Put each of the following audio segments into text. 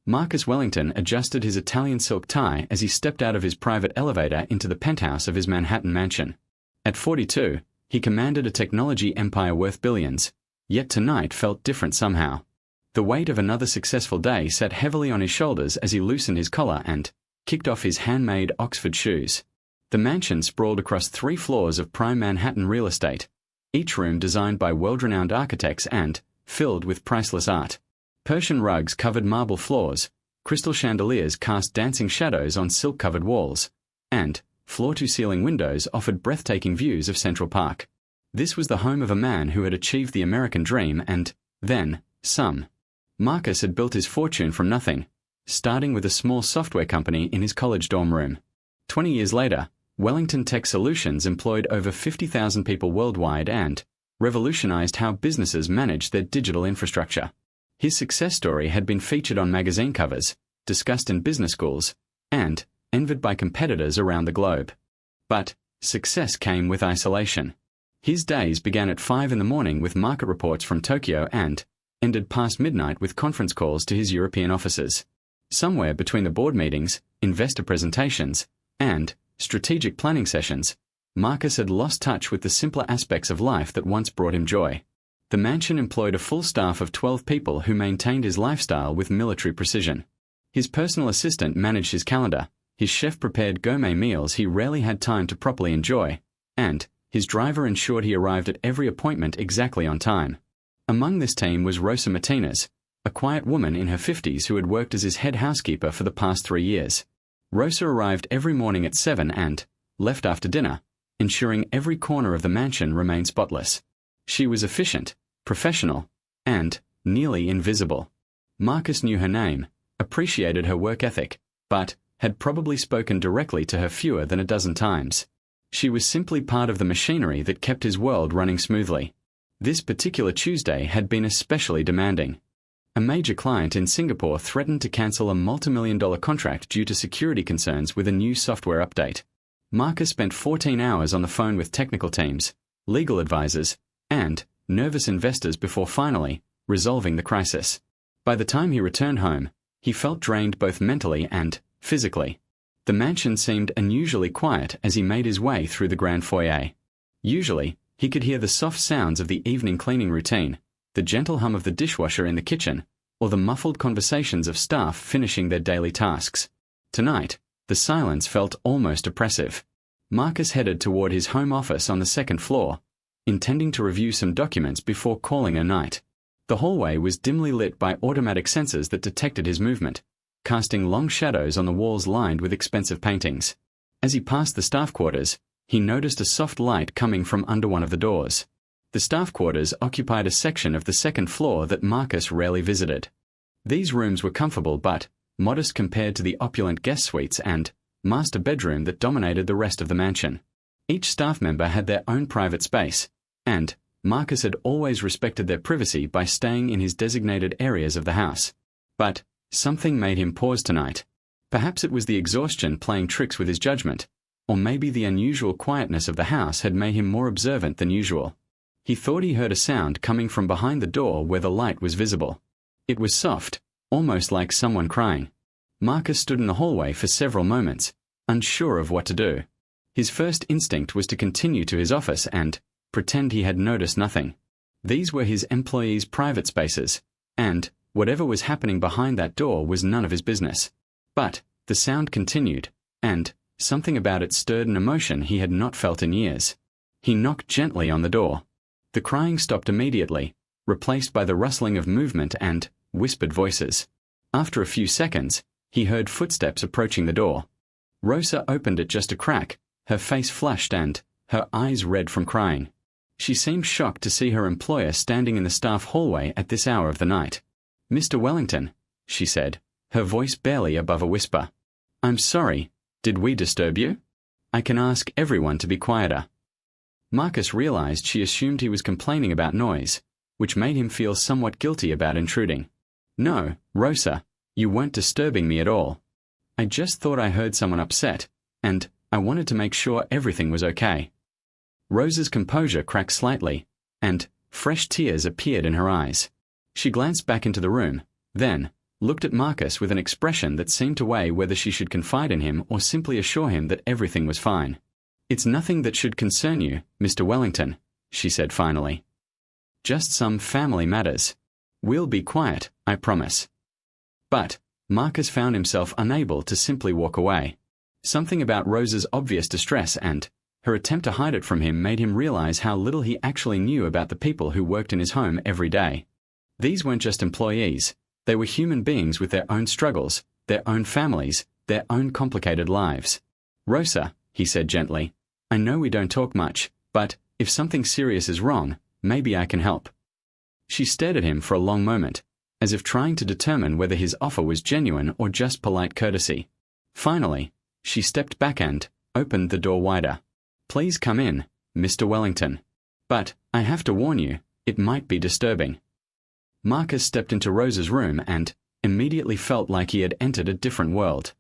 Marcus Wellington adjusted his Italian silk tie as he stepped out of his private elevator into the penthouse of his Manhattan mansion. At 42, he commanded a technology empire worth billions, yet tonight felt different somehow. The weight of another successful day sat heavily on his shoulders as he loosened his collar and kicked off his handmade Oxford shoes. The mansion sprawled across 3 floors of prime Manhattan real estate, each room designed by world-renowned architects and filled with priceless art. Persian rugs covered marble floors, crystal chandeliers cast dancing shadows on silk-covered walls, and floor-to-ceiling windows offered breathtaking views of Central Park. This was the home of a man who had achieved the American dream and, then, some. Marcus had built his fortune from nothing, starting with a small software company in his college dorm room. 20 years later, Wellington Tech Solutions employed over 50,000 people worldwide and revolutionized how businesses managed their digital infrastructure. His success story had been featured on magazine covers, discussed in business schools, and envied by competitors around the globe. But success came with isolation. His days began at 5 in the morning with market reports from Tokyo and ended past midnight with conference calls to his European offices. Somewhere between the board meetings, investor presentations, and strategic planning sessions, Marcus had lost touch with the simpler aspects of life that once brought him joy. The mansion employed a full staff of 12 people who maintained his lifestyle with military precision. His personal assistant managed his calendar, his chef prepared gourmet meals he rarely had time to properly enjoy, and his driver ensured he arrived at every appointment exactly on time. Among this team was Rosa Martinez, a quiet woman in her 50s who had worked as his head housekeeper for the past 3 years. Rosa arrived every morning at 7 and left after dinner, ensuring every corner of the mansion remained spotless. She was efficient, professional, and nearly invisible. Marcus knew her name, appreciated her work ethic, but had probably spoken directly to her fewer than a dozen times. She was simply part of the machinery that kept his world running smoothly. This particular Tuesday had been especially demanding. A major client in Singapore threatened to cancel a multi-million-dollar contract due to security concerns with a new software update. Marcus spent 14 hours on the phone with technical teams, legal advisors, and nervous investors before finally resolving the crisis. By the time he returned home, he felt drained both mentally and physically. The mansion seemed unusually quiet as he made his way through the grand foyer. Usually, he could hear the soft sounds of the evening cleaning routine, the gentle hum of the dishwasher in the kitchen, or the muffled conversations of staff finishing their daily tasks. Tonight, the silence felt almost oppressive. Marcus headed toward his home office on the 2nd floor, intending to review some documents before calling a night. The hallway was dimly lit by automatic sensors that detected his movement, casting long shadows on the walls lined with expensive paintings. As he passed the staff quarters, he noticed a soft light coming from under one of the doors. The staff quarters occupied a section of the 2nd floor that Marcus rarely visited. These rooms were comfortable but modest compared to the opulent guest suites and master bedroom that dominated the rest of the mansion. Each staff member had their own private space, and Marcus had always respected their privacy by staying in his designated areas of the house. But something made him pause tonight. Perhaps it was the exhaustion playing tricks with his judgment, or maybe the unusual quietness of the house had made him more observant than usual. He thought he heard a sound coming from behind the door where the light was visible. It was soft, almost like someone crying. Marcus stood in the hallway for several moments, unsure of what to do. His first instinct was to continue to his office and pretend he had noticed nothing. These were his employees' private spaces, and whatever was happening behind that door was none of his business. But the sound continued, and something about it stirred an emotion he had not felt in years. He knocked gently on the door. The crying stopped immediately, replaced by the rustling of movement and whispered voices. After a few seconds, he heard footsteps approaching the door. Rosa opened it just a crack, her face flushed and her eyes red from crying. She seemed shocked to see her employer standing in the staff hallway at this hour of the night. "Mr. Wellington," she said, her voice barely above a whisper. "I'm sorry, did we disturb you? I can ask everyone to be quieter." Marcus realized she assumed he was complaining about noise, which made him feel somewhat guilty about intruding. "No, Rosa, you weren't disturbing me at all. I just thought I heard someone upset, and I wanted to make sure everything was okay." Rosa's composure cracked slightly, and fresh tears appeared in her eyes. She glanced back into the room, then looked at Marcus with an expression that seemed to weigh whether she should confide in him or simply assure him that everything was fine. "It's nothing that should concern you, Mr. Wellington," she said finally. "Just some family matters. We'll be quiet, I promise." But Marcus found himself unable to simply walk away. Something about Rosa's obvious distress and her attempt to hide it from him made him realize how little he actually knew about the people who worked in his home every day. These weren't just employees. They were human beings with their own struggles, their own families, their own complicated lives. "Rosa," he said gently, "I know we don't talk much, but if something serious is wrong, maybe I can help." She stared at him for a long moment, as if trying to determine whether his offer was genuine or just polite courtesy. Finally, she stepped back and opened the door wider. "Please come in, Mr. Wellington. But I have to warn you, it might be disturbing." Marcus stepped into Rosa's room and immediately felt like he had entered a different world.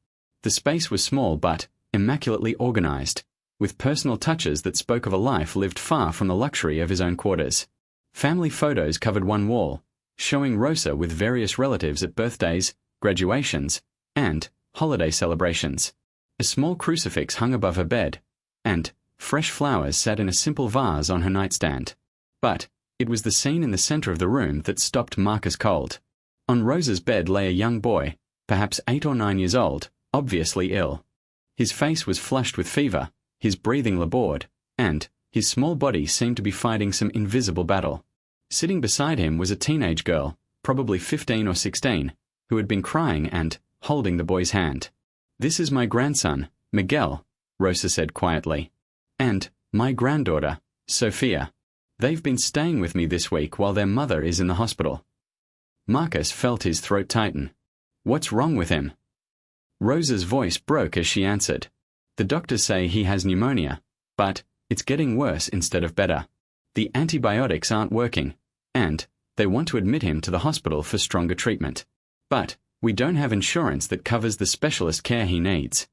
The space was small but immaculately organized, with personal touches that spoke of a life lived far from the luxury of his own quarters. Family photos covered one wall, showing Rosa with various relatives at birthdays, graduations, and holiday celebrations. A small crucifix hung above her bed, and fresh flowers sat in a simple vase on her nightstand. But it was the scene in the center of the room that stopped Marcus cold. On Rosa's bed lay a young boy, perhaps 8 or 9 years old, obviously ill. His face was flushed with fever, his breathing labored, and his small body seemed to be fighting some invisible battle. Sitting beside him was a teenage girl, probably 15 or 16, who had been crying and holding the boy's hand. "This is my grandson, Miguel," Rosa said quietly. "And my granddaughter, Sophia. They've been staying with me this week while their mother is in the hospital." Marcus felt his throat tighten. "What's wrong with him?" Rosa's voice broke as she answered. "The doctors say he has pneumonia, but it's getting worse instead of better. The antibiotics aren't working, and they want to admit him to the hospital for stronger treatment. But we don't have insurance that covers the specialist care he needs."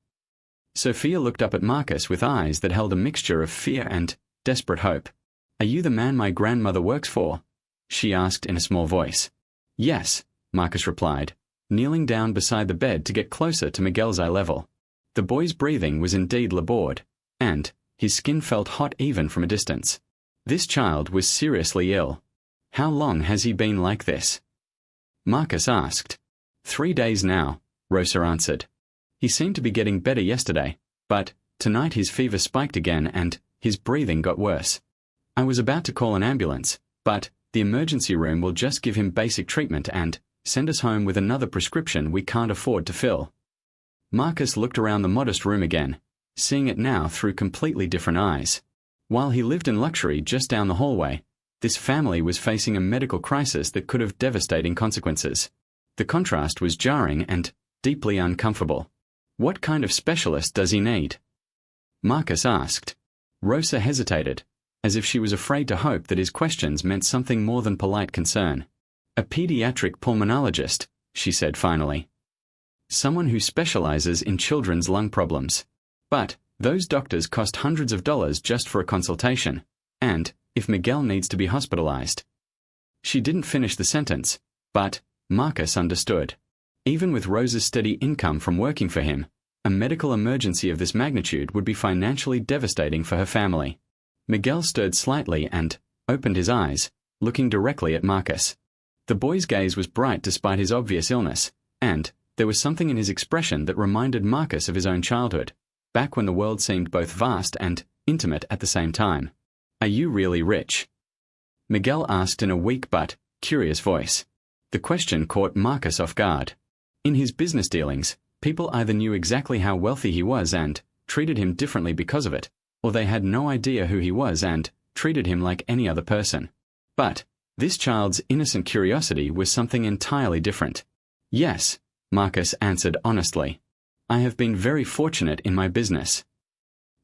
Sophia looked up at Marcus with eyes that held a mixture of fear and desperate hope. "Are you the man my grandmother works for?" she asked in a small voice. "Yes," Marcus replied, kneeling down beside the bed to get closer to Miguel's eye level. The boy's breathing was indeed labored, and his skin felt hot even from a distance. This child was seriously ill. "How long has he been like this?" Marcus asked. 3 days now," Rosa answered. "He seemed to be getting better yesterday, but tonight his fever spiked again and his breathing got worse. I was about to call an ambulance, but the emergency room will just give him basic treatment and send us home with another prescription we can't afford to fill." Marcus looked around the modest room again, seeing it now through completely different eyes. While he lived in luxury just down the hallway, this family was facing a medical crisis that could have devastating consequences. The contrast was jarring and deeply uncomfortable. "What kind of specialist does he need?" Marcus asked. Rosa hesitated, as if she was afraid to hope that his questions meant something more than polite concern. "A pediatric pulmonologist," she said finally. "Someone who specializes in children's lung problems. But those doctors cost hundreds of dollars just for a consultation, and if Miguel needs to be hospitalized." She didn't finish the sentence, but Marcus understood. Even with Rosa's steady income from working for him, a medical emergency of this magnitude would be financially devastating for her family. Miguel stirred slightly and opened his eyes, looking directly at Marcus. The boy's gaze was bright despite his obvious illness, and there was something in his expression that reminded Marcus of his own childhood, back when the world seemed both vast and intimate at the same time. "Are you really rich?" Miguel asked in a weak but curious voice. The question caught Marcus off guard. In his business dealings, people either knew exactly how wealthy he was and treated him differently because of it, or they had no idea who he was and treated him like any other person. But this child's innocent curiosity was something entirely different. "Yes," Marcus answered honestly. "I have been very fortunate in my business."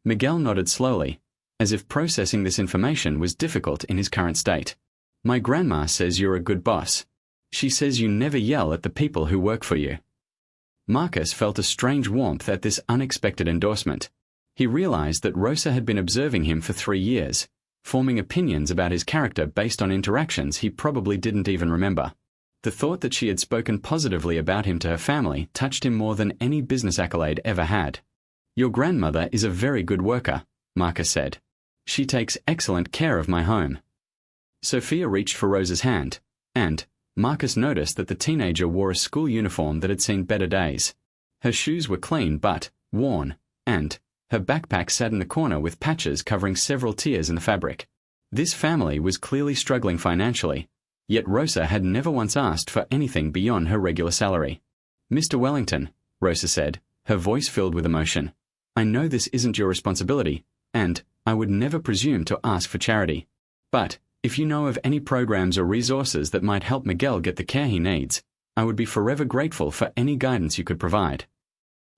Miguel nodded slowly, as if processing this information was difficult in his current state. "My grandma says you're a good boss. She says you never yell at the people who work for you." Marcus felt a strange warmth at this unexpected endorsement. He realized that Rosa had been observing him for 3 years, forming opinions about his character based on interactions he probably didn't even remember. The thought that she had spoken positively about him to her family touched him more than any business accolade ever had. "Your grandmother is a very good worker," Marcus said. "She takes excellent care of my home." Sophia reached for Rosa's hand, and Marcus noticed that the teenager wore a school uniform that had seen better days. Her shoes were clean but worn, and her backpack sat in the corner with patches covering several tears in the fabric. This family was clearly struggling financially, yet Rosa had never once asked for anything beyond her regular salary. "Mr. Wellington," Rosa said, her voice filled with emotion, "I know this isn't your responsibility, and I would never presume to ask for charity. But if you know of any programs or resources that might help Miguel get the care he needs, I would be forever grateful for any guidance you could provide."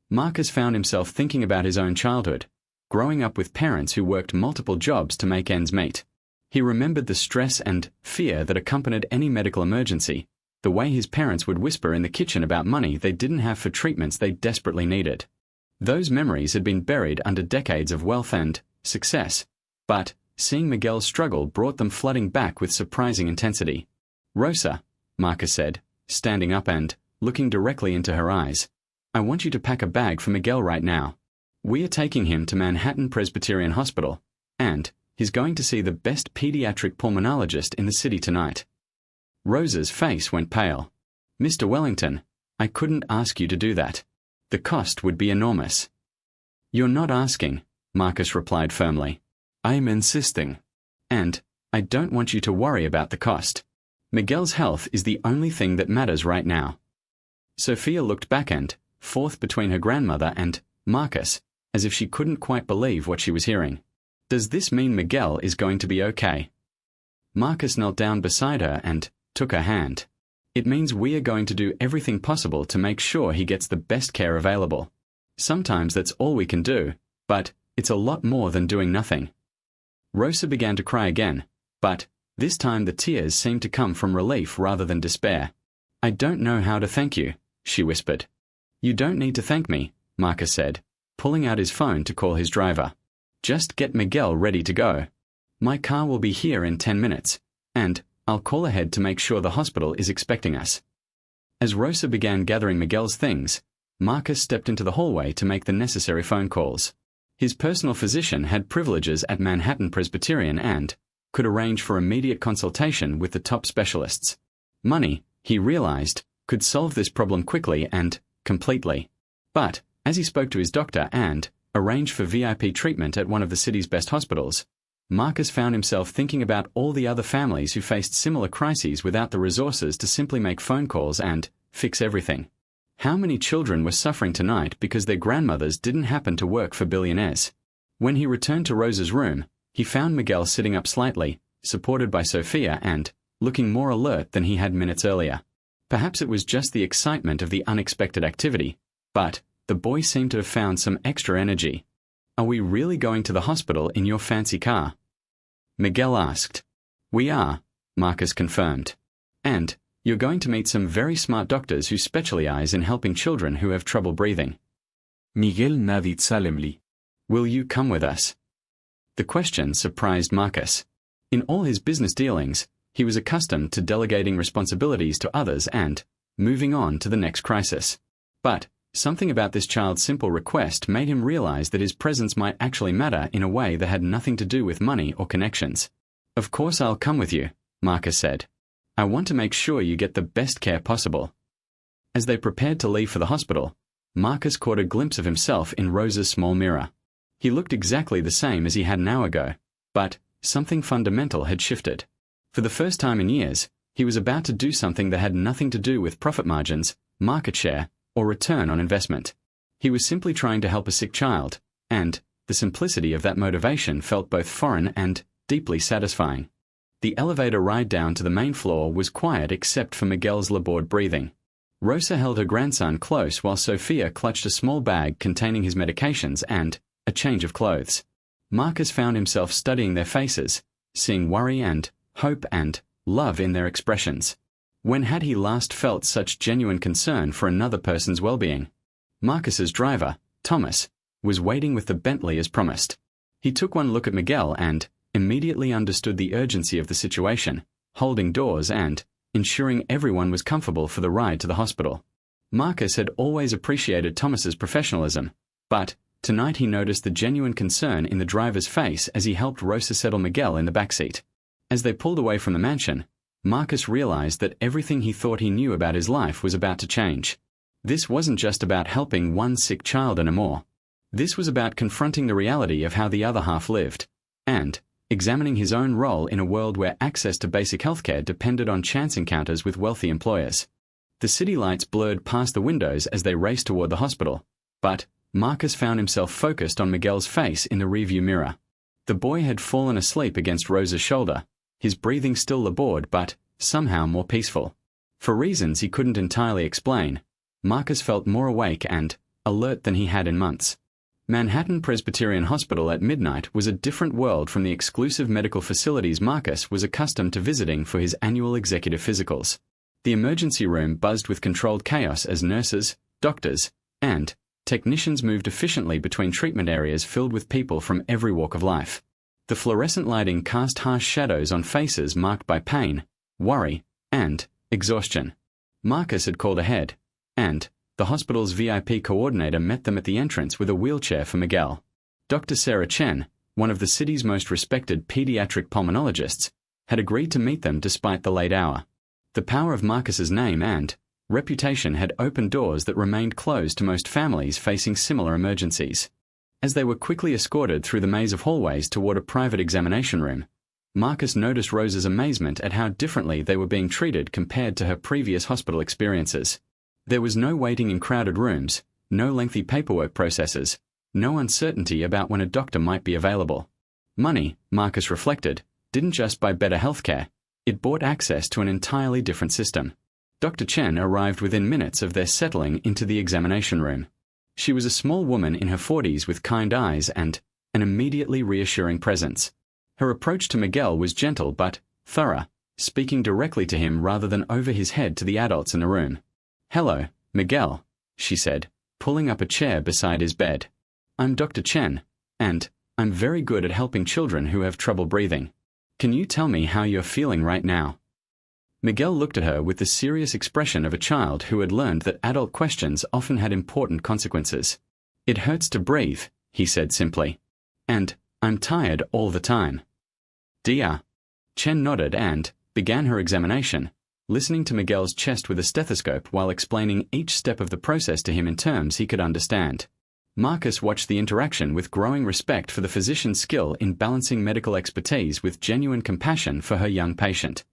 Marcus found himself thinking about his own childhood, growing up with parents who worked multiple jobs to make ends meet. He remembered the stress and fear that accompanied any medical emergency, the way his parents would whisper in the kitchen about money they didn't have for treatments they desperately needed. Those memories had been buried under decades of wealth and success, but seeing Miguel's struggle brought them flooding back with surprising intensity. "Rosa," Marcus said, standing up and looking directly into her eyes, "I want you to pack a bag for Miguel right now. We are taking him to Manhattan Presbyterian Hospital, and he's going to see the best pediatric pulmonologist in the city tonight." Rosa's face went pale. "Mr. Wellington, I couldn't ask you to do that. The cost would be enormous." "You're not asking," Marcus replied firmly. "I'm insisting. And I don't want you to worry about the cost. Miguel's health is the only thing that matters right now." Sophia looked back and forth between her grandmother and Marcus, as if she couldn't quite believe what she was hearing. "Does this mean Miguel is going to be okay?" Marcus knelt down beside her and took her hand. "It means we are going to do everything possible to make sure he gets the best care available. Sometimes that's all we can do, but it's a lot more than doing nothing." Rosa began to cry again, but this time the tears seemed to come from relief rather than despair. "I don't know how to thank you," she whispered. "You don't need to thank me," Marcus said, pulling out his phone to call his driver. "Just get Miguel ready to go. My car will be here in 10 minutes, and I'll call ahead to make sure the hospital is expecting us." As Rosa began gathering Miguel's things, Marcus stepped into the hallway to make the necessary phone calls. His personal physician had privileges at Manhattan Presbyterian and could arrange for immediate consultation with the top specialists. Money, he realized, could solve this problem quickly and completely. But as he spoke to his doctor and arranged for VIP treatment at one of the city's best hospitals, Marcus found himself thinking about all the other families who faced similar crises without the resources to simply make phone calls and fix everything. How many children were suffering tonight because their grandmothers didn't happen to work for billionaires? When he returned to Rosa's room, he found Miguel sitting up slightly, supported by Sophia and looking more alert than he had minutes earlier. Perhaps it was just the excitement of the unexpected activity, but the boy seemed to have found some extra energy. "Are we really going to the hospital in your fancy car?" Miguel asked. "We are," Marcus confirmed. "And you're going to meet some very smart doctors who specialize in helping children who have trouble breathing." Miguel nodded solemnly. "Will you come with us?" The question surprised Marcus. In all his business dealings, he was accustomed to delegating responsibilities to others and moving on to the next crisis. But something about this child's simple request made him realize that his presence might actually matter in a way that had nothing to do with money or connections. "Of course I'll come with you," Marcus said. "I want to make sure you get the best care possible." As they prepared to leave for the hospital, Marcus caught a glimpse of himself in Rosa's small mirror. He looked exactly the same as he had an hour ago, but something fundamental had shifted. For the first time in years, he was about to do something that had nothing to do with profit margins, market share, or return on investment. He was simply trying to help a sick child, and the simplicity of that motivation felt both foreign and deeply satisfying. The elevator ride down to the main floor was quiet except for Miguel's labored breathing. Rosa held her grandson close while Sophia clutched a small bag containing his medications and a change of clothes. Marcus found himself studying their faces, seeing worry and hope and love in their expressions. When had he last felt such genuine concern for another person's well-being? Marcus's driver, Thomas, was waiting with the Bentley as promised. He took one look at Miguel and immediately understood the urgency of the situation, holding doors and ensuring everyone was comfortable for the ride to the hospital. Marcus had always appreciated Thomas's professionalism, but tonight he noticed the genuine concern in the driver's face as he helped Rosa settle Miguel in the backseat. As they pulled away from the mansion, Marcus realized that everything he thought he knew about his life was about to change. This wasn't just about helping one sick child anymore. This was about confronting the reality of how the other half lived, and examining his own role in a world where access to basic healthcare depended on chance encounters with wealthy employers. The city lights blurred past the windows as they raced toward the hospital, but Marcus found himself focused on Miguel's face in the rearview mirror. The boy had fallen asleep against Rosa's shoulder, his breathing still labored but somehow more peaceful. For reasons he couldn't entirely explain, Marcus felt more awake and alert than he had in months. Manhattan Presbyterian Hospital at midnight was a different world from the exclusive medical facilities Marcus was accustomed to visiting for his annual executive physicals. The emergency room buzzed with controlled chaos as nurses, doctors, and technicians moved efficiently between treatment areas filled with people from every walk of life. The fluorescent lighting cast harsh shadows on faces marked by pain, worry, and exhaustion. Marcus had called ahead, and the hospital's VIP coordinator met them at the entrance with a wheelchair for Miguel. Dr. Sarah Chen, one of the city's most respected pediatric pulmonologists, had agreed to meet them despite the late hour. The power of Marcus's name and reputation had opened doors that remained closed to most families facing similar emergencies. As they were quickly escorted through the maze of hallways toward a private examination room, Marcus noticed Rosa's amazement at how differently they were being treated compared to her previous hospital experiences. There was no waiting in crowded rooms, no lengthy paperwork processes, no uncertainty about when a doctor might be available. Money, Marcus reflected, didn't just buy better healthcare, it bought access to an entirely different system. Dr. Chen arrived within minutes of their settling into the examination room. She was a small woman in her 40s with kind eyes and an immediately reassuring presence. Her approach to Miguel was gentle but thorough, speaking directly to him rather than over his head to the adults in the room. "Hello, Miguel," she said, pulling up a chair beside his bed. "I'm Dr. Chen, and I'm very good at helping children who have trouble breathing. Can you tell me how you're feeling right now?" Miguel looked at her with the serious expression of a child who had learned that adult questions often had important consequences. "It hurts to breathe," he said simply. "And I'm tired all the time." "Dear." Chen nodded and began her examination, listening to Miguel's chest with a stethoscope while explaining each step of the process to him in terms he could understand. Marcus watched the interaction with growing respect for the physician's skill in balancing medical expertise with genuine compassion for her young patient.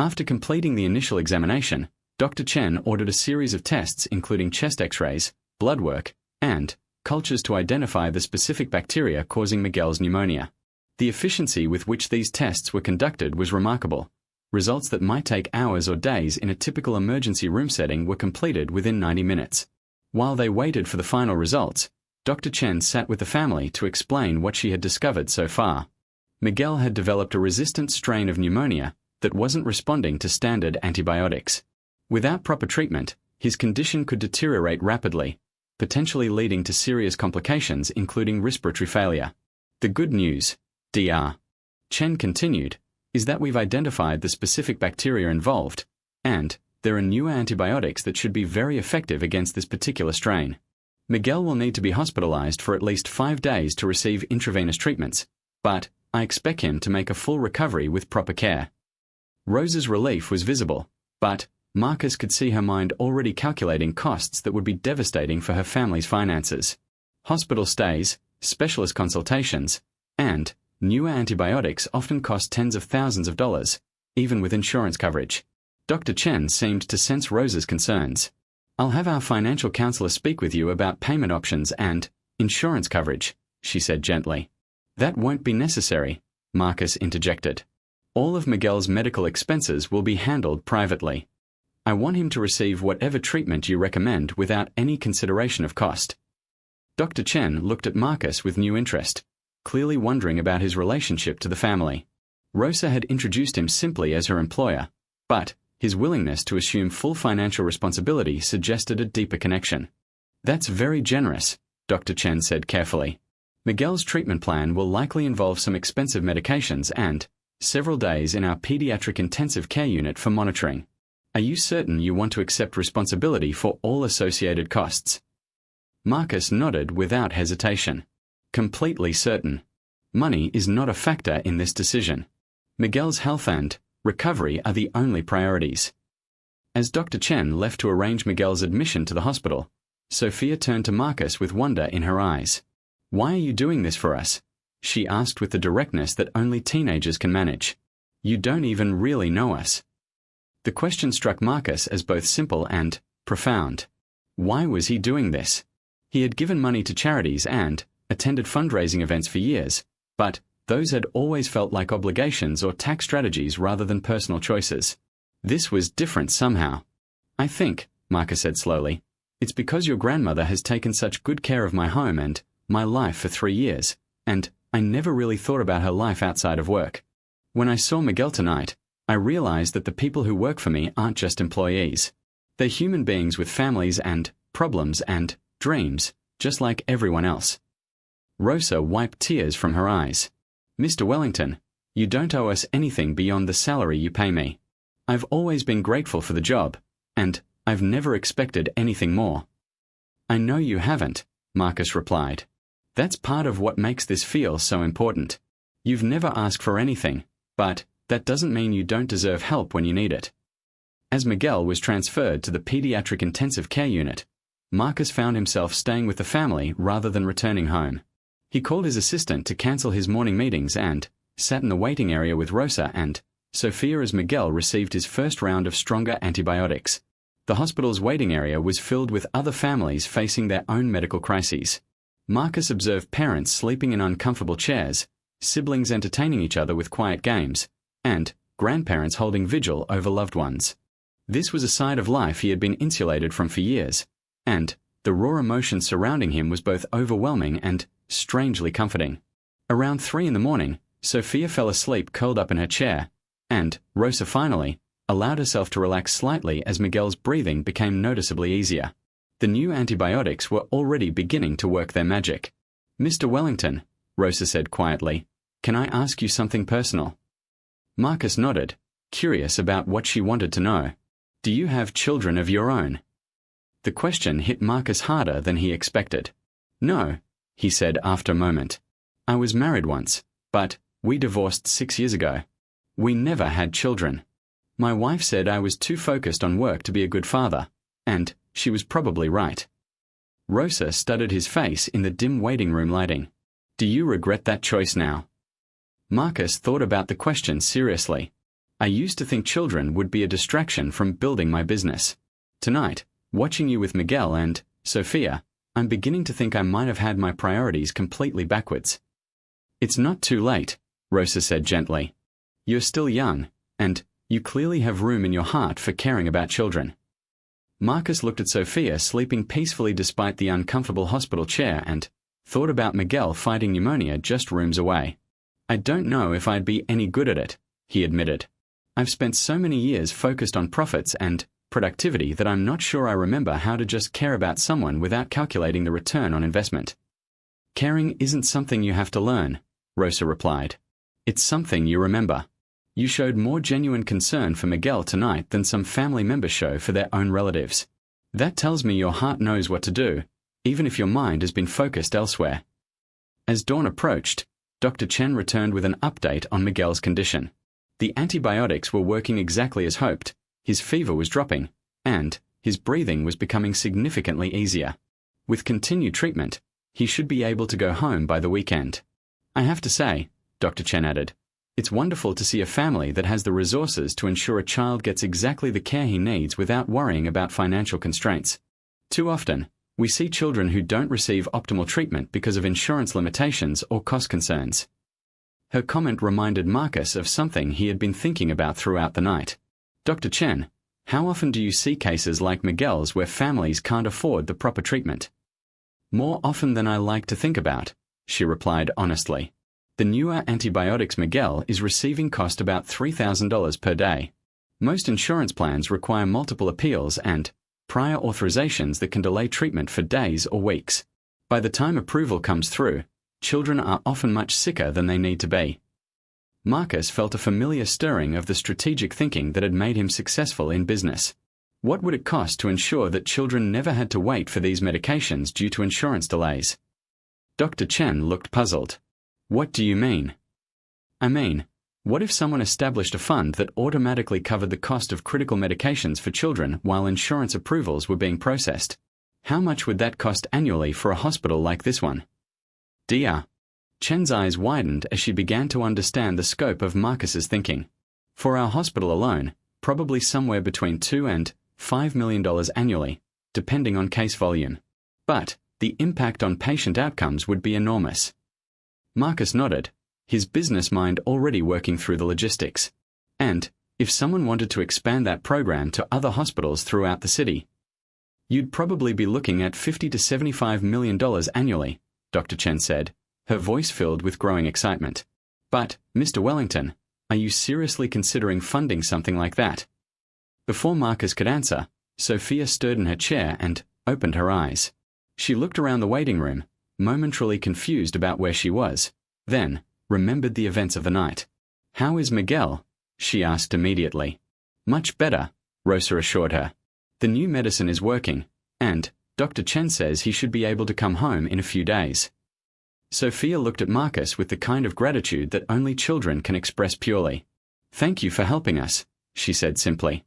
After completing the initial examination, Dr. Chen ordered a series of tests including chest x-rays, blood work, and cultures to identify the specific bacteria causing Miguel's pneumonia. The efficiency with which these tests were conducted was remarkable. Results that might take hours or days in a typical emergency room setting were completed within 90 minutes. While they waited for the final results, Dr. Chen sat with the family to explain what she had discovered so far. Miguel had developed a resistant strain of pneumonia that wasn't responding to standard antibiotics. Without proper treatment, his condition could deteriorate rapidly, potentially leading to serious complications including respiratory failure. "The good news, Dr. Chen continued, is that we've identified the specific bacteria involved, and there are newer antibiotics that should be very effective against this particular strain. Miguel will need to be hospitalized for at least 5 days to receive intravenous treatments, but I expect him to make a full recovery with proper care." Rosa's relief was visible, but Marcus could see her mind already calculating costs that would be devastating for her family's finances. Hospital stays, specialist consultations, and newer antibiotics often cost tens of thousands of dollars, even with insurance coverage. Dr. Chen seemed to sense Rosa's concerns. "I'll have our financial counselor speak with you about payment options and insurance coverage," she said gently. "That won't be necessary," Marcus interjected. "All of Miguel's medical expenses will be handled privately. I want him to receive whatever treatment you recommend without any consideration of cost." Dr. Chen looked at Marcus with new interest, clearly wondering about his relationship to the family. Rosa had introduced him simply as her employer, but his willingness to assume full financial responsibility suggested a deeper connection. "That's very generous," Dr. Chen said carefully. "Miguel's treatment plan will likely involve some expensive medications and several days in our pediatric intensive care unit for monitoring. Are you certain you want to accept responsibility for all associated costs? Marcus nodded without hesitation. Completely certain. Money is not a factor in this decision. Miguel's health and recovery are the only priorities. As Dr. Chen left to arrange Miguel's admission to the hospital, Sophia turned to Marcus with wonder in her eyes. "Why are you doing this for us?" she asked with the directness that only teenagers can manage. "You don't even really know us." The question struck Marcus as both simple and profound. Why was he doing this? He had given money to charities and attended fundraising events for years, but those had always felt like obligations or tax strategies rather than personal choices. This was different somehow. "I think," Marcus said slowly, "it's because your grandmother has taken such good care of my home and my life for 3 years, and I never really thought about her life outside of work. When I saw Miguel tonight, I realized that the people who work for me aren't just employees. They're human beings with families and problems and dreams, just like everyone else." Rosa wiped tears from her eyes. "Mr. Wellington, you don't owe us anything beyond the salary you pay me. I've always been grateful for the job, and I've never expected anything more." "I know you haven't," Marcus replied. "That's part of what makes this feel so important. You've never asked for anything, but that doesn't mean you don't deserve help when you need it." As Miguel was transferred to the pediatric intensive care unit, Marcus found himself staying with the family rather than returning home. He called his assistant to cancel his morning meetings and sat in the waiting area with Rosa and Sophia as Miguel received his first round of stronger antibiotics. The hospital's waiting area was filled with other families facing their own medical crises. Marcus observed parents sleeping in uncomfortable chairs, siblings entertaining each other with quiet games, and grandparents holding vigil over loved ones. This was a side of life he had been insulated from for years, and the raw emotion surrounding him was both overwhelming and strangely comforting. Around 3 in the morning, Sophia fell asleep curled up in her chair, and Rosa finally allowed herself to relax slightly as Miguel's breathing became noticeably easier. The new antibiotics were already beginning to work their magic. "Mr. Wellington," Rosa said quietly, "can I ask you something personal?" Marcus nodded, curious about what she wanted to know. "Do you have children of your own?" The question hit Marcus harder than he expected. "No," he said after a moment. "I was married once, but we divorced 6 years ago. We never had children. My wife said I was too focused on work to be a good father, and she was probably right." Rosa studied his face in the dim waiting room lighting. "Do you regret that choice now?" Marcus thought about the question seriously. "I used to think children would be a distraction from building my business. Tonight, watching you with Miguel and Sophia, I'm beginning to think I might have had my priorities completely backwards." "It's not too late," Rosa said gently. "You're still young, and you clearly have room in your heart for caring about children." Marcus looked at Sophia sleeping peacefully despite the uncomfortable hospital chair and thought about Miguel fighting pneumonia just rooms away. "I don't know if I'd be any good at it," he admitted. "I've spent so many years focused on profits and productivity that I'm not sure I remember how to just care about someone without calculating the return on investment." "Caring isn't something you have to learn," Rosa replied. "It's something you remember. You showed more genuine concern for Miguel tonight than some family members show for their own relatives. That tells me your heart knows what to do, even if your mind has been focused elsewhere." As dawn approached, Dr. Chen returned with an update on Miguel's condition. The antibiotics were working exactly as hoped, his fever was dropping, and his breathing was becoming significantly easier. With continued treatment, he should be able to go home by the weekend. "I have to say," Dr. Chen added, "it's wonderful to see a family that has the resources to ensure a child gets exactly the care he needs without worrying about financial constraints. Too often, we see children who don't receive optimal treatment because of insurance limitations or cost concerns." Her comment reminded Marcus of something he had been thinking about throughout the night. "Dr. Chen, how often do you see cases like Miguel's where families can't afford the proper treatment?" "More often than I like to think about," she replied honestly. "The newer antibiotics Miguel is receiving cost about $3,000 per day. Most insurance plans require multiple appeals and prior authorizations that can delay treatment for days or weeks. By the time approval comes through, children are often much sicker than they need to be." Marcus felt a familiar stirring of the strategic thinking that had made him successful in business. What would it cost to ensure that children never had to wait for these medications due to insurance delays? Dr. Chen looked puzzled. What do you mean? I mean, what if someone established a fund that automatically covered the cost of critical medications for children while insurance approvals were being processed? How much would that cost annually for a hospital like this one? Dr. Chen's eyes widened as she began to understand the scope of Marcus's thinking. For our hospital alone, probably somewhere between $2 and $5 million annually, depending on case volume. But the impact on patient outcomes would be enormous. Marcus nodded, his business mind already working through the logistics. And if someone wanted to expand that program to other hospitals throughout the city, you'd probably be looking at $50 to $75 million annually, Dr. Chen said, her voice filled with growing excitement. But, Mr. Wellington, are you seriously considering funding something like that? Before Marcus could answer, Sophia stirred in her chair and opened her eyes. She looked around the waiting room, momentarily confused about where she was, then remembered the events of the night. How is Miguel? She asked immediately. Much better, Rosa assured her. The new medicine is working, and Dr. Chen says he should be able to come home in a few days. Sophia looked at Marcus with the kind of gratitude that only children can express purely. Thank you for helping us, she said simply.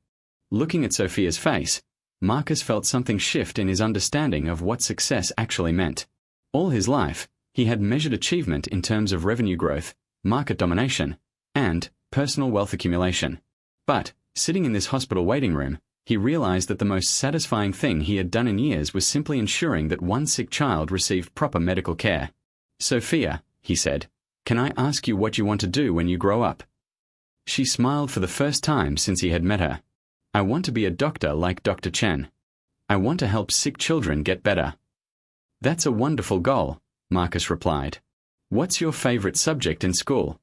Looking at Sophia's face, Marcus felt something shift in his understanding of what success actually meant. All his life, he had measured achievement in terms of revenue growth, market domination, and personal wealth accumulation. But, sitting in this hospital waiting room, he realized that the most satisfying thing he had done in years was simply ensuring that one sick child received proper medical care. Sophia, he said, can I ask you what you want to do when you grow up? She smiled for the first time since he had met her. I want to be a doctor like Dr. Chen. I want to help sick children get better. That's a wonderful goal, Marcus replied. What's your favorite subject in school?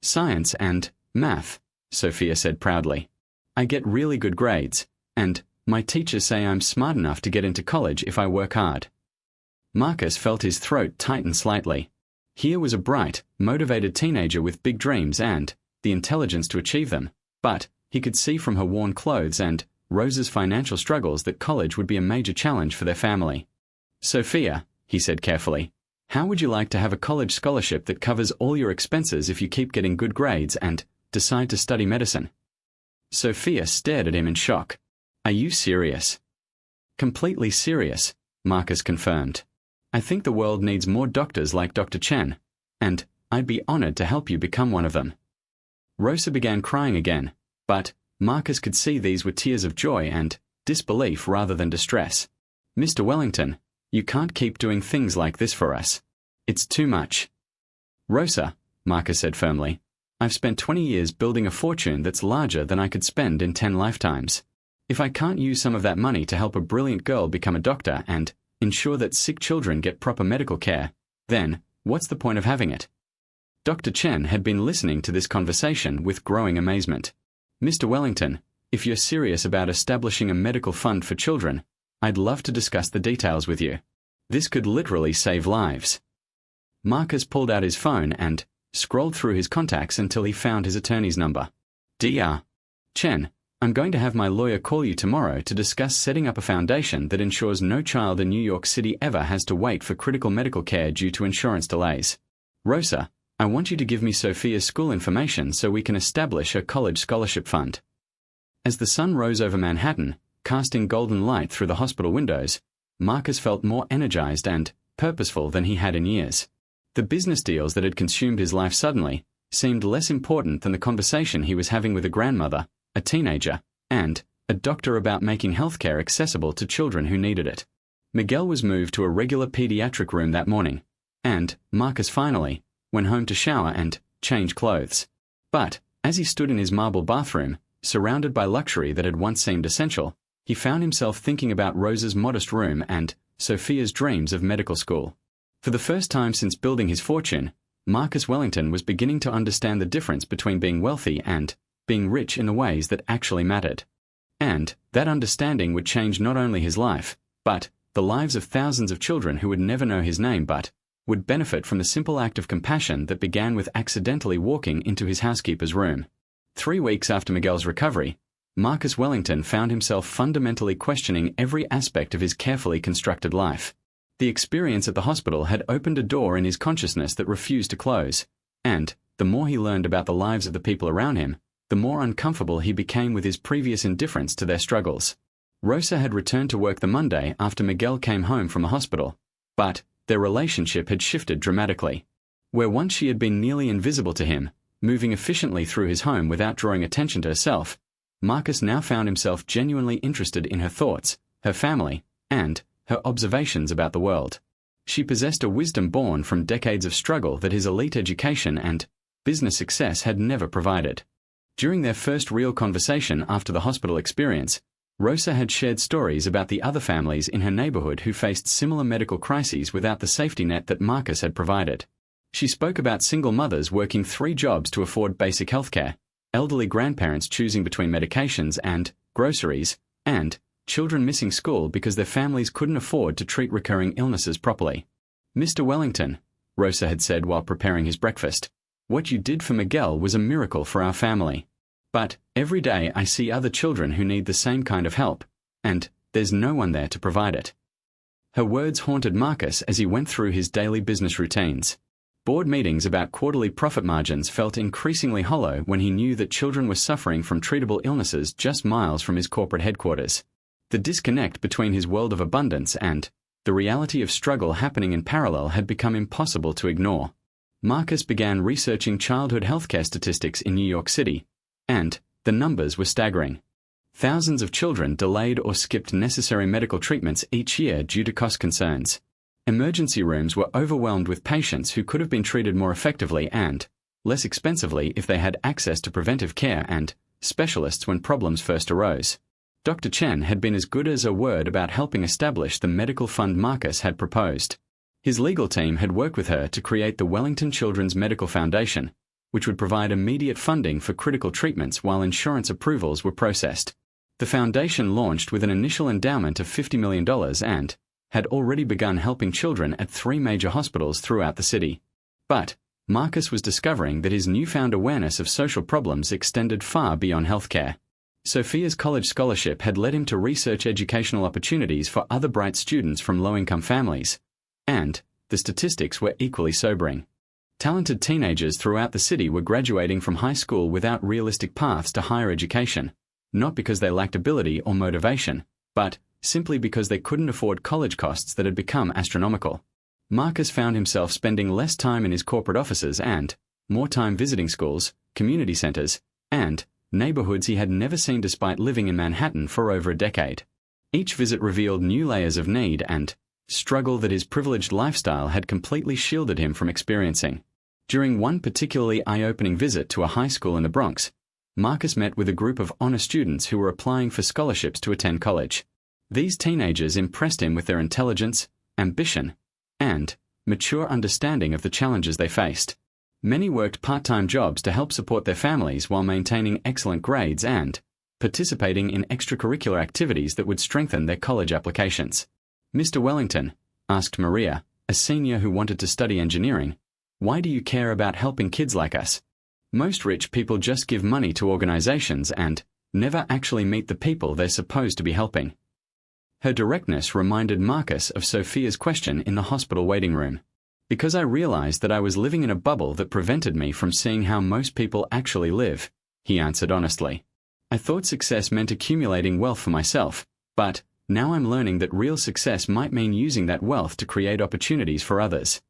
Science and math, Sophia said proudly. I get really good grades, and my teachers say I'm smart enough to get into college if I work hard. Marcus felt his throat tighten slightly. Here was a bright, motivated teenager with big dreams and the intelligence to achieve them, but he could see from her worn clothes and Rosa's financial struggles that college would be a major challenge for their family. Sophia, he said carefully, how would you like to have a college scholarship that covers all your expenses if you keep getting good grades and decide to study medicine? Sophia stared at him in shock. Are you serious? Completely serious, Marcus confirmed. I think the world needs more doctors like Dr. Chen, and I'd be honored to help you become one of them. Rosa began crying again, but Marcus could see these were tears of joy and disbelief rather than distress. Mr. Wellington, you can't keep doing things like this for us. It's too much. Rosa, Marcus said firmly, I've spent 20 years building a fortune that's larger than I could spend in 10 lifetimes. If I can't use some of that money to help a brilliant girl become a doctor and ensure that sick children get proper medical care, then what's the point of having it? Dr. Chen had been listening to this conversation with growing amazement. Mr. Wellington, if you're serious about establishing a medical fund for children, I'd love to discuss the details with you. This could literally save lives. Marcus pulled out his phone and scrolled through his contacts until he found his attorney's number. Dr. Chen, I'm going to have my lawyer call you tomorrow to discuss setting up a foundation that ensures no child in New York City ever has to wait for critical medical care due to insurance delays. Rosa, I want you to give me Sophia's school information so we can establish a college scholarship fund. As the sun rose over Manhattan, casting golden light through the hospital windows, Marcus felt more energized and purposeful than he had in years. The business deals that had consumed his life suddenly seemed less important than the conversation he was having with a grandmother, a teenager, and a doctor about making healthcare accessible to children who needed it. Miguel was moved to a regular pediatric room that morning, and Marcus finally went home to shower and change clothes. But as he stood in his marble bathroom, surrounded by luxury that had once seemed essential, he found himself thinking about Rosa's modest room and Sophia's dreams of medical school. For the first time since building his fortune, Marcus Wellington was beginning to understand the difference between being wealthy and being rich in the ways that actually mattered. And that understanding would change not only his life, but the lives of thousands of children who would never know his name but would benefit from the simple act of compassion that began with accidentally walking into his housekeeper's room. 3 weeks after Miguel's recovery, Marcus Wellington found himself fundamentally questioning every aspect of his carefully constructed life. The experience at the hospital had opened a door in his consciousness that refused to close, and, the more he learned about the lives of the people around him, the more uncomfortable he became with his previous indifference to their struggles. Rosa had returned to work the Monday after Miguel came home from the hospital, but their relationship had shifted dramatically. Where once she had been nearly invisible to him, moving efficiently through his home without drawing attention to herself, Marcus now found himself genuinely interested in her thoughts, her family, and her observations about the world. She possessed a wisdom born from decades of struggle that his elite education and business success had never provided. During their first real conversation after the hospital experience, Rosa had shared stories about the other families in her neighborhood who faced similar medical crises without the safety net that Marcus had provided. She spoke about single mothers working 3 jobs to afford basic healthcare, elderly grandparents choosing between medications and groceries, and children missing school because their families couldn't afford to treat recurring illnesses properly. "Mr. Wellington," Rosa had said while preparing his breakfast, "what you did for Miguel was a miracle for our family. But every day I see other children who need the same kind of help, and there's no one there to provide it." Her words haunted Marcus as he went through his daily business routines. Board meetings about quarterly profit margins felt increasingly hollow when he knew that children were suffering from treatable illnesses just miles from his corporate headquarters. The disconnect between his world of abundance and the reality of struggle happening in parallel had become impossible to ignore. Marcus began researching childhood healthcare statistics in New York City, and the numbers were staggering. Thousands of children delayed or skipped necessary medical treatments each year due to cost concerns. Emergency rooms were overwhelmed with patients who could have been treated more effectively and less expensively if they had access to preventive care and specialists when problems first arose. Dr. Chen had been as good as a word about helping establish the medical fund Marcus had proposed. His legal team had worked with her to create the Wellington Children's Medical Foundation, which would provide immediate funding for critical treatments while insurance approvals were processed. The foundation launched with an initial endowment of $50 million and had already begun helping children at 3 major hospitals throughout the city. But Marcus was discovering that his newfound awareness of social problems extended far beyond healthcare. Sophia's college scholarship had led him to research educational opportunities for other bright students from low-income families, and the statistics were equally sobering. Talented teenagers throughout the city were graduating from high school without realistic paths to higher education, not because they lacked ability or motivation, but simply because they couldn't afford college costs that had become astronomical. Marcus found himself spending less time in his corporate offices and more time visiting schools, community centers, and neighborhoods he had never seen despite living in Manhattan for over a decade. Each visit revealed new layers of need and struggle that his privileged lifestyle had completely shielded him from experiencing. During one particularly eye-opening visit to a high school in the Bronx, Marcus met with a group of honor students who were applying for scholarships to attend college. These teenagers impressed him with their intelligence, ambition, and mature understanding of the challenges they faced. Many worked part-time jobs to help support their families while maintaining excellent grades and participating in extracurricular activities that would strengthen their college applications. "Mr. Wellington," asked Maria, a senior who wanted to study engineering, "why do you care about helping kids like us? Most rich people just give money to organizations and never actually meet the people they're supposed to be helping." Her directness reminded Marcus of Sophia's question in the hospital waiting room. "Because I realized that I was living in a bubble that prevented me from seeing how most people actually live," he answered honestly. "I thought success meant accumulating wealth for myself, but now I'm learning that real success might mean using that wealth to create opportunities for others."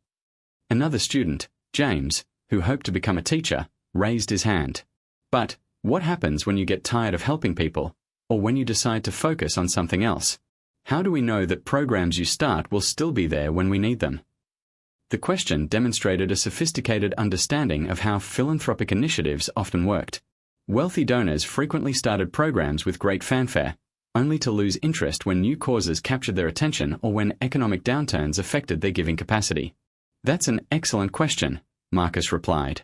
Another student, James, who hoped to become a teacher, raised his hand. "But what happens when you get tired of helping people, or when you decide to focus on something else? How do we know that programs you start will still be there when we need them?" The question demonstrated a sophisticated understanding of how philanthropic initiatives often worked. Wealthy donors frequently started programs with great fanfare, only to lose interest when new causes captured their attention or when economic downturns affected their giving capacity. "That's an excellent question," Marcus replied.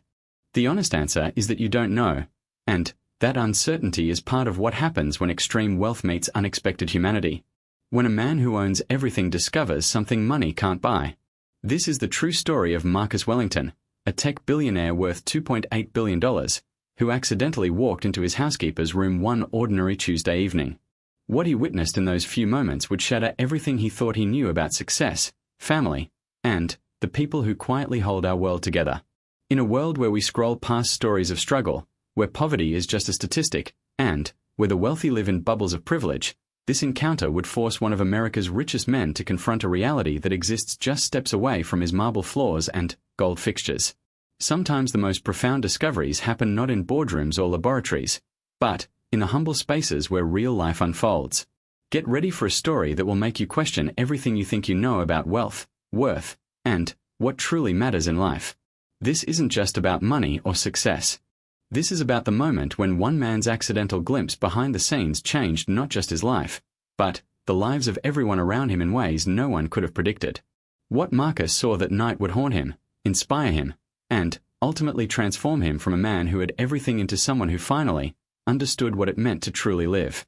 "The honest answer is that you don't know, and that uncertainty is part of what happens when extreme wealth meets unexpected humanity. When a man who owns everything discovers something money can't buy. This is the true story of Marcus Wellington, a tech billionaire worth $2.8 billion, who accidentally walked into his housekeeper's room one ordinary Tuesday evening. What he witnessed in those few moments would shatter everything he thought he knew about success, family, and the people who quietly hold our world together. In a world where we scroll past stories of struggle, where poverty is just a statistic, and where the wealthy live in bubbles of privilege, this encounter would force one of America's richest men to confront a reality that exists just steps away from his marble floors and gold fixtures. Sometimes the most profound discoveries happen not in boardrooms or laboratories, but in the humble spaces where real life unfolds. Get ready for a story that will make you question everything you think you know about wealth, worth, and what truly matters in life. This isn't just about money or success. This is about the moment when one man's accidental glimpse behind the scenes changed not just his life, but the lives of everyone around him in ways no one could have predicted. What Marcus saw that night would haunt him, inspire him, and ultimately transform him from a man who had everything into someone who finally understood what it meant to truly live.